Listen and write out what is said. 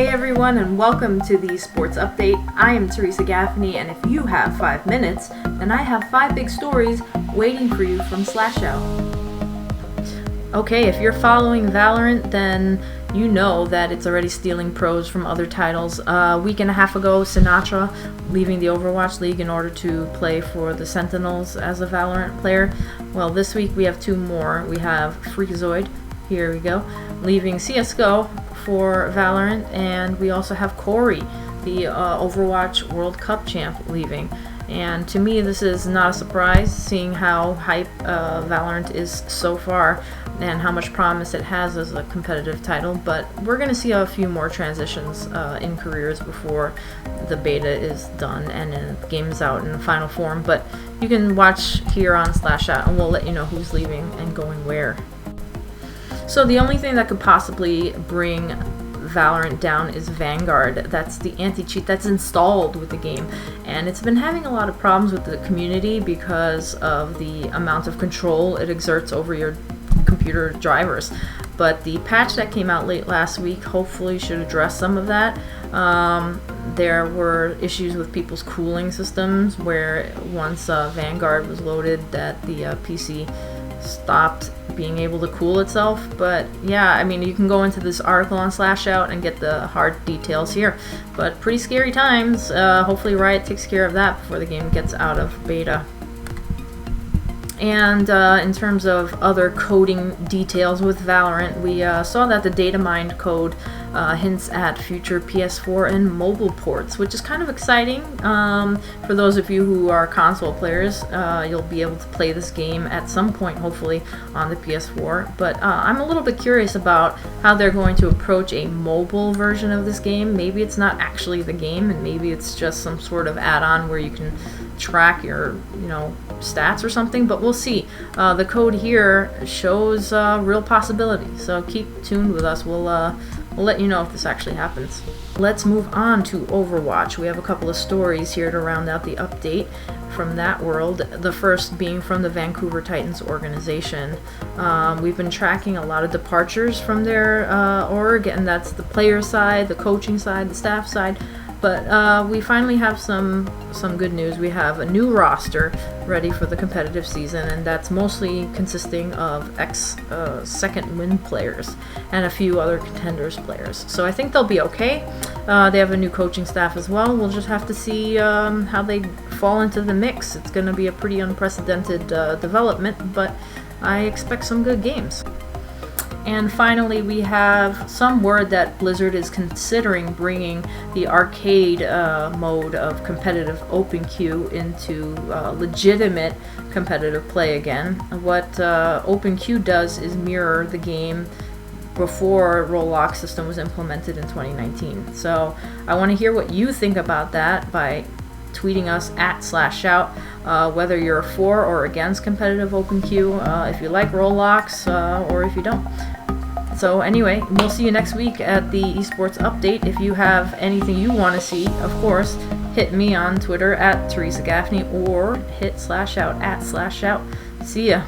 Hey everyone, and welcome to the Sports Update. I am Theresa Gaffney, and if you have 5 minutes, then I have 5 big stories waiting for you from SlashShout. Okay, if you're following Valorant, then you know that it's already stealing pros from other titles. A week and a half ago, Sinatra leaving the Overwatch League in order to play for the Sentinels as a Valorant player. Well, this week we have 2 more. We have Freakazoid, here we go, leaving CSGO for Valorant, and we also have Corey, the Overwatch World Cup champ, leaving. And to me, this is not a surprise, seeing how hype Valorant is so far and how much promise it has as a competitive title. But we're going to see a few more transitions in careers before the beta is done and the game is out in final form. But you can watch here on SlashShout, and we'll let you know who's leaving and going where. So the only thing that could possibly bring Valorant down is Vanguard. That's the anti-cheat that's installed with the game, and it's been having a lot of problems with the community because of the amount of control it exerts over your computer drivers. But the patch that came out late last week hopefully should address some of that. There were issues with people's cooling systems where once Vanguard was loaded that the PC stopped being able to cool itself. But yeah, I mean, you can go into this article on SlashShout and get the hard details here, but pretty scary times. Hopefully Riot takes care of that before the game gets out of beta. And in terms of other coding details with Valorant, we saw that the Datamined code hints at future PS4 and mobile ports, which is kind of exciting. For those of you who are console players, you'll be able to play this game at some point, hopefully, on the PS4. But I'm a little bit curious about how they're going to approach a mobile version of this game. Maybe it's not actually the game, and maybe it's just some sort of add-on where you can track your, stats or something, but we'll see. The code here shows real possibility, so keep tuned with us. We'll let you know if this actually happens. Let's move on to Overwatch. We have a couple of stories here to round out the update from that world. The first being from the Vancouver Titans organization. We've been tracking a lot of departures from their org, and that's the player side, the coaching side, the staff side. But we finally have some good news. We have a new roster ready for the competitive season, and that's mostly consisting of second win players and a few other contenders players. So I think they'll be okay. They have a new coaching staff as well. We'll just have to see how they fall into the mix. It's going to be a pretty unprecedented development, but I expect some good games. And finally, we have some word that Blizzard is considering bringing the arcade mode of competitive open queue into legitimate competitive play again. What open queue does is mirror the game before roll-lock system was implemented in 2019. So I want to hear what you think about that by tweeting us at SlashShout, whether you're for or against competitive open queue, if you like roll-locks or if you don't. So anyway, we'll see you next week at the esports update. If you have anything you want to see, of course, hit me on Twitter at Theresa Gaffney or hit SlashShout at SlashShout. See ya.